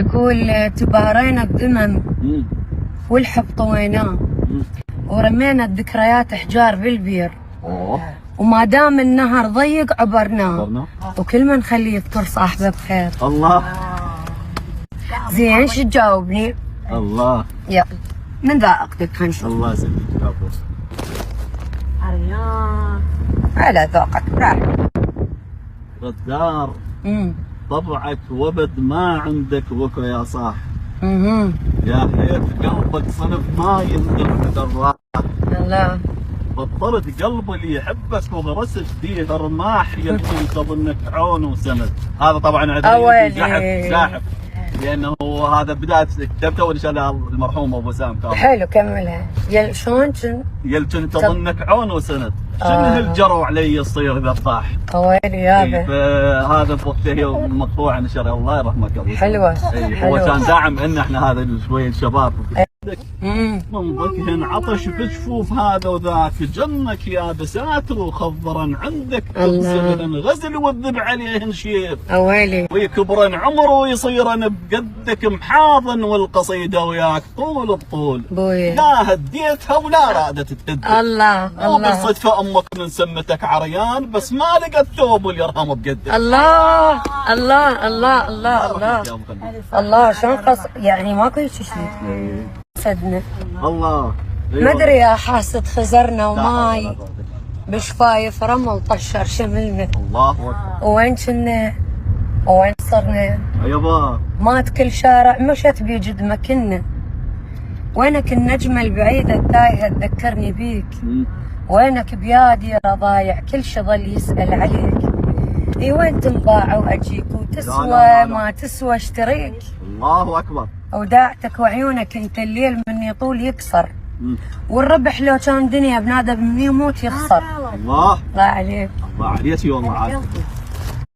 يقول تبارينا الذمم والحب طويناه ورمينا الذكريات احجار بالبير وما دام النهر ضيق عبرناه وكل من نخليه يذكر صاحبه بخير. الله زين شو تجاوبني؟ الله يلا من ذائقتك خنشوف. الله يسلمك. عريان على ذوقك راح. غدار طبعك وبد ما عندك بكره يا صاح. يا حيت قلبك صنف ما يندم دراح. الله بطلت قلب اللي يحبك وغرست فيه رماح يمكن تظنك عون وسند. هذا طبعا عدل ساحب لانه هذا بدايه كتبته وان شاء الله المرحوم ابو سام كامل. حلو كملها. شلون يلتن تظنك عون وسند. شنو هالجرو علي يصير اذا طاح؟ ويلي يابا. فهذا بوقته مقطوع ان شاء الله. الله يرحمك ابو سام. حلوه. هو كان داعم ان احنا هذا شويه الشباب. من ضكهن عطش بجفوف هذا وذاك جنك يا بساتر وخضرا عندك تغزلن غزل والذب عليهن شيب. ويلي ويكبرن عمر ويصيرن بقدك محاضن والقصيده وياك طول بطول. بوي لا هديتها ولا رادت تهد. الله الله. وبالصدفه امك من سمتك عريان بس ما لقت ثوب واليرحم بقدك. الله الله الله الله الله الله. شلون يعني ماكو هيك شيء صدنا. الله ما ادري يا حاسد خزرنا وماي بشفايف رمل طشر شملنا. الله اكبر. وين كنا وين صرنا؟ يابا مات كل شارع مشت بيجد مكنا. وينك النجمة البعيدة التايهة تذكرني بيك. وينك بيادي ضايع كل شي ظل يسأل عليك. اي وين تنباع واجيك وتسوى لا. ما تسوى اشتريك. الله اكبر. وداعتك وعيونك انت الليل من يطول يكسر. والربح لو كان دنيا بنادم من يموت يخسر. الله عليك. الله عليك والله عاد.